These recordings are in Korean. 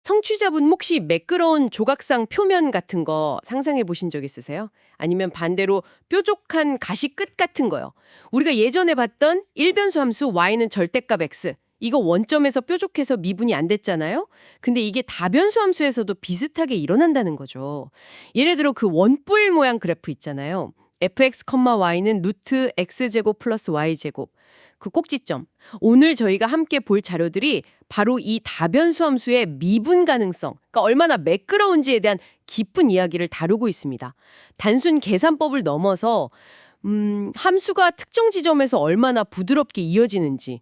청취자분 혹시 매끄러운 조각상 표면 같은 거 상상해 보신 적 있으세요? 아니면 반대로 뾰족한 가시 끝 같은 거요. 우리가 예전에 봤던 일변수 함수 y는 절대값 x. 이거 원점에서 뾰족해서 미분이 안 됐잖아요? 근데 이게 다변수 함수에서도 비슷하게 일어난다는 거죠. 예를 들어 그 원뿔 모양 그래프 있잖아요. fx, y는 루트 x제곱 플러스 y제곱. 그 꼭지점. 오늘 저희가 함께 볼 자료들이 바로 이 다변수 함수의 미분 가능성, 그러니까 얼마나 매끄러운지에 대한 깊은 이야기를 다루고 있습니다. 단순 계산법을 넘어서 함수가 특정 지점에서 얼마나 부드럽게 이어지는지,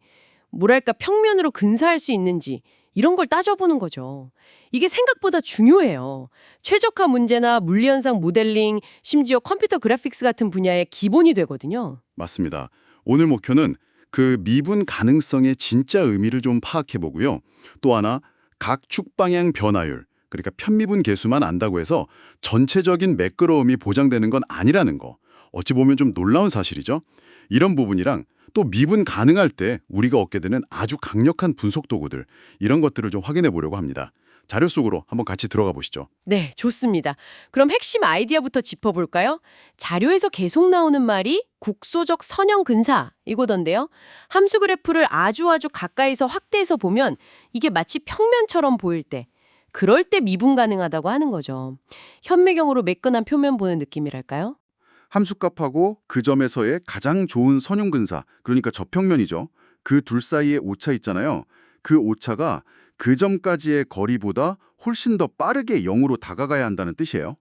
뭐랄까 평면으로 근사할 수 있는지 이런 걸 따져보는 거죠. 이게 생각보다 중요해요. 최적화 문제나 물리현상 모델링, 심지어 컴퓨터 그래픽스 같은 분야의 기본이 되거든요. 맞습니다. 오늘 목표는 그 미분 가능성의 진짜 의미를 좀 파악해보고요. 또 하나, 각 축 방향 변화율, 그러니까 편미분 계수만 안다고 해서 전체적인 매끄러움이 보장되는 건 아니라는 거. 어찌 보면 좀 놀라운 사실이죠. 이런 부분이랑 또 미분 가능할 때 우리가 얻게 되는 아주 강력한 분석 도구들, 이런 것들을 좀 확인해 보려고 합니다. 자료 속으로 한번 같이 들어가 보시죠. 네, 좋습니다. 그럼 핵심 아이디어부터 짚어볼까요? 자료에서 계속 나오는 말이 국소적 선형 근사 이거던데요. 함수 그래프를 아주 가까이서 확대해서 보면 이게 마치 평면처럼 보일 때, 그럴 때 미분 가능하다고 하는 거죠. 현미경으로 매끈한 표면 보는 느낌이랄까요? 함수값하고 그 점에서의 가장 좋은 선형근사, 그러니까 저평면이죠. 그 둘 사이의 오차 있잖아요. 그 오차가 그 점까지의 거리보다 훨씬 더 빠르게 0으로 다가가야 한다는 뜻이에요.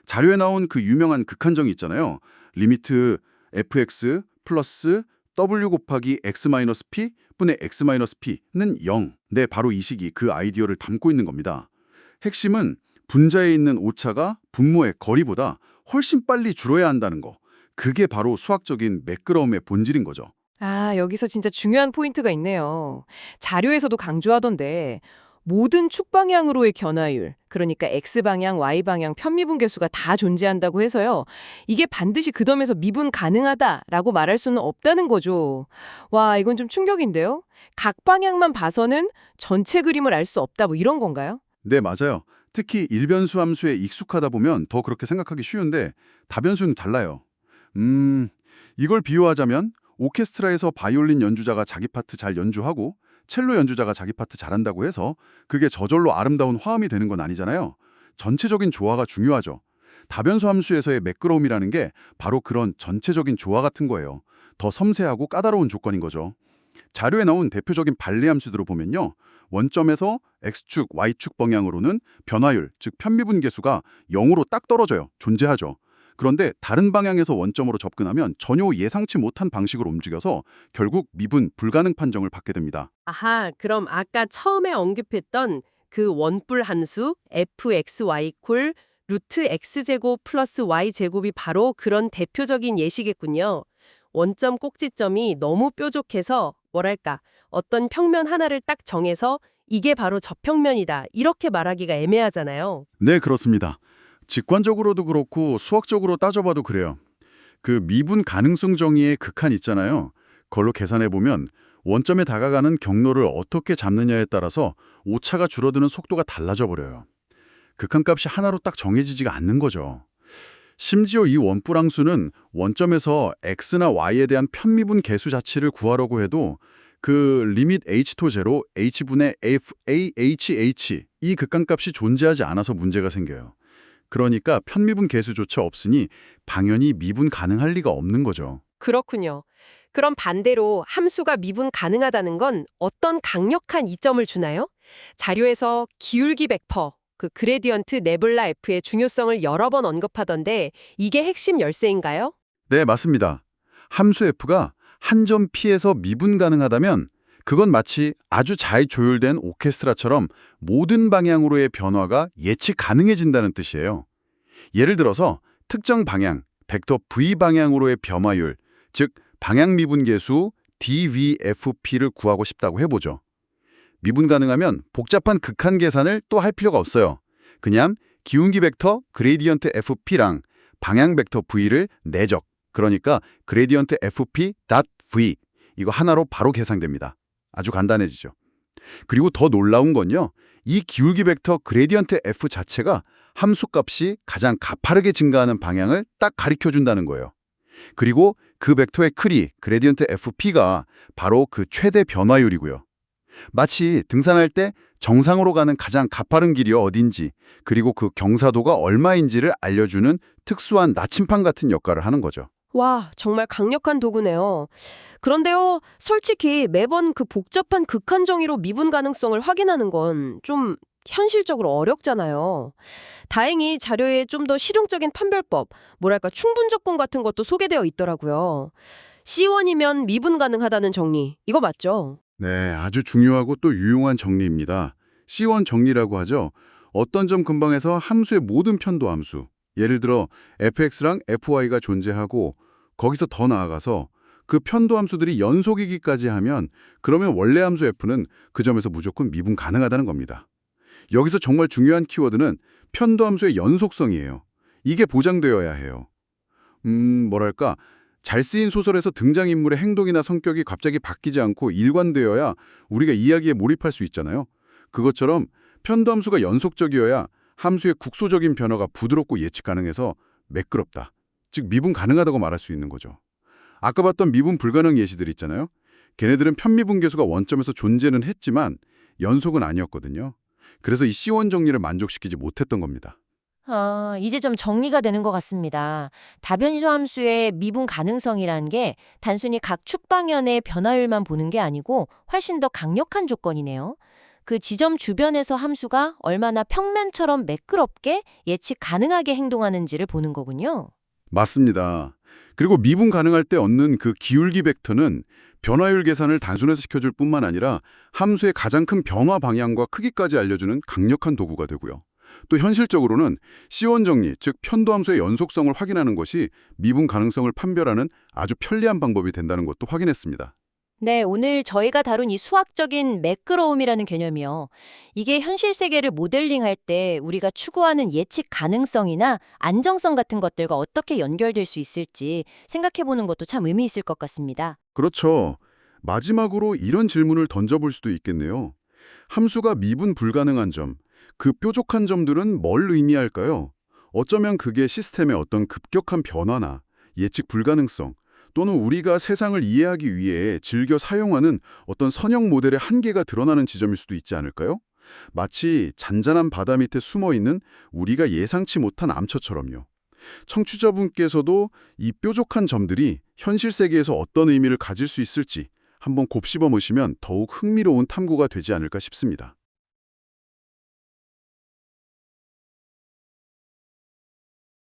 자료에 나온 그 유명한 극한정이 있잖아요. 리미트 fx 플러스 w 곱하기 x 마이너스 p 분의 x 마이너스 p는 0. 네, 바로 이 식이 그 아이디어를 담고 있는 겁니다. 핵심은 분자에 있는 오차가 분모의 거리보다 훨씬 빨리 줄어야 한다는 거. 그게 바로 수학적인 매끄러움의 본질인 거죠. 아, 여기서 진짜 중요한 포인트가 있네요. 자료에서도 강조하던데 모든 축 방향으로의 견화율, 그러니까 X방향, Y방향 편미분계수가 다 존재한다고 해서요. 이게 반드시 그 점에서 미분 가능하다라고 말할 수는 없다는 거죠. 와, 이건 좀 충격인데요. 각 방향만 봐서는 전체 그림을 알 수 없다 뭐 이런 건가요? 네, 맞아요. 특히 일변수 함수에 익숙하다 보면 더 그렇게 생각하기 쉬운데 다변수는 달라요. 이걸 비유하자면 오케스트라에서 바이올린 연주자가 자기 파트 잘 연주하고 첼로 연주자가 자기 파트 잘한다고 해서 그게 저절로 아름다운 화음이 되는 건 아니잖아요. 전체적인 조화가 중요하죠. 다변수 함수에서의 매끄러움이라는 게 바로 그런 전체적인 조화 같은 거예요. 더 섬세하고 까다로운 조건인 거죠. 자료에 나온 대표적인 반례 함수들을 보면요. 원점에서 x축, y축 방향으로는 변화율, 즉 편미분계수가 0으로 딱 떨어져요. 존재하죠. 그런데 다른 방향에서 원점으로 접근하면 전혀 예상치 못한 방식으로 움직여서 결국 미분 불가능 판정을 받게 됩니다. 아하, 그럼 아까 처음에 언급했던 그 원뿔 함수 fxy 콜 루트 x제곱 플러스 y제곱이 바로 그런 대표적인 예시겠군요. 원점 꼭지점이 너무 뾰족해서 뭐랄까 어떤 평면 하나를 딱 정해서 이게 바로 저평면이다 이렇게 말하기가 애매하잖아요. 네, 그렇습니다. 직관적으로도 그렇고 수학적으로 따져봐도 그래요. 그 미분 가능성 정의의 극한 있잖아요. 그걸로 계산해보면 원점에 다가가는 경로를 어떻게 잡느냐에 따라서 오차가 줄어드는 속도가 달라져 버려요. 극한값이 하나로 딱 정해지지가 않는 거죠. 심지어 이 원뿔함수는 원점에서 x나 y에 대한 편미분 계수 자체를 구하려고 해도 그 리밋 h to 0, h분의 f(a)h(h) 이 극한값이 존재하지 않아서 문제가 생겨요. 그러니까 편미분 계수조차 없으니 당연히 미분 가능할 리가 없는 거죠. 그렇군요. 그럼 반대로 함수가 미분 가능하다는 건 어떤 강력한 이점을 주나요? 자료에서 기울기 벡터, 그 그레디언트 네뷸라 F의 중요성을 여러 번 언급하던데 이게 핵심 열쇠인가요? 네, 맞습니다. 함수 f가 한 점 p에서 미분 가능하다면 그건 마치 아주 잘 조율된 오케스트라처럼 모든 방향으로의 변화가 예측 가능해진다는 뜻이에요. 예를 들어서 특정 방향, 벡터 v 방향으로의 변화율, 즉 방향 미분계수 dvfp를 구하고 싶다고 해보죠. 미분 가능하면 복잡한 극한 계산을 또 할 필요가 없어요. 그냥 기울기 벡터 그레디언트 fp랑 방향 벡터 v를 내적, 그러니까 그레디언트 fp.v 이거 하나로 바로 계산됩니다. 아주 간단해지죠. 그리고 더 놀라운 건요. 이 기울기 벡터 그레디언트 f 자체가 함수값이 가장 가파르게 증가하는 방향을 딱 가리켜준다는 거예요. 그리고 그 벡터의 크기, 그레디언트 fp가 바로 그 최대 변화율이고요. 마치 등산할 때 정상으로 가는 가장 가파른 길이 어딘지, 그리고 그 경사도가 얼마인지를 알려주는 특수한 나침판 같은 역할을 하는 거죠. 와, 정말 강력한 도구네요. 그런데요, 솔직히 매번 그 복잡한 극한 정의로 미분 가능성을 확인하는 건 좀 현실적으로 어렵잖아요. 다행히 자료에 좀 더 실용적인 판별법, 뭐랄까 충분 조건 같은 것도 소개되어 있더라고요. C1이면 미분 가능하다는 정리, 이거 맞죠? 네, 아주 중요하고 또 유용한 정리입니다. C1 정리라고 하죠. 어떤 점 근방에서 함수의 모든 편도 함수, 예를 들어 fx랑 fy가 존재하고 거기서 더 나아가서 그 편도 함수들이 연속이기까지 하면 그러면 원래 함수 f는 그 점에서 무조건 미분 가능하다는 겁니다. 여기서 정말 중요한 키워드는 편도 함수의 연속성이에요. 이게 보장되어야 해요. 뭐랄까, 잘 쓰인 소설에서 등장인물의 행동이나 성격이 갑자기 바뀌지 않고 일관되어야 우리가 이야기에 몰입할 수 있잖아요. 그것처럼 편도 함수가 연속적이어야 함수의 국소적인 변화가 부드럽고 예측 가능해서 매끄럽다. 즉 미분 가능하다고 말할 수 있는 거죠. 아까 봤던 미분 불가능 예시들 있잖아요. 걔네들은 편미분계수가 원점에서 존재는 했지만 연속은 아니었거든요. 그래서 이 C1 정리를 만족시키지 못했던 겁니다. 이제 좀 정리가 되는 것 같습니다. 다변수 함수의 미분 가능성이라는 게 단순히 각 축 방연의 변화율만 보는 게 아니고 훨씬 더 강력한 조건이네요. 그 지점 주변에서 함수가 얼마나 평면처럼 매끄럽게 예측 가능하게 행동하는지를 보는 거군요. 맞습니다. 그리고 미분 가능할 때 얻는 그 기울기 벡터는 변화율 계산을 단순화시켜줄 뿐만 아니라 함수의 가장 큰 변화 방향과 크기까지 알려주는 강력한 도구가 되고요. 또 현실적으로는 C1 정리, 즉 편도 함수의 연속성을 확인하는 것이 미분 가능성을 판별하는 아주 편리한 방법이 된다는 것도 확인했습니다. 네, 오늘 저희가 다룬 이 수학적인 매끄러움이라는 개념이요. 이게 현실 세계를 모델링할 때 우리가 추구하는 예측 가능성이나 안정성 같은 것들과 어떻게 연결될 수 있을지 생각해보는 것도 참 의미 있을 것 같습니다. 그렇죠. 마지막으로 이런 질문을 던져볼 수도 있겠네요. 함수가 미분 불가능한 점, 그 뾰족한 점들은 뭘 의미할까요? 어쩌면 그게 시스템의 어떤 급격한 변화나 예측 불가능성, 또는 우리가 세상을 이해하기 위해 즐겨 사용하는 어떤 선형 모델의 한계가 드러나는 지점일 수도 있지 않을까요? 마치 잔잔한 바다 밑에 숨어있는 우리가 예상치 못한 암초처럼요. 청취자분께서도 이 뾰족한 점들이 현실 세계에서 어떤 의미를 가질 수 있을지 한번 곱씹어 보시면 더욱 흥미로운 탐구가 되지 않을까 싶습니다.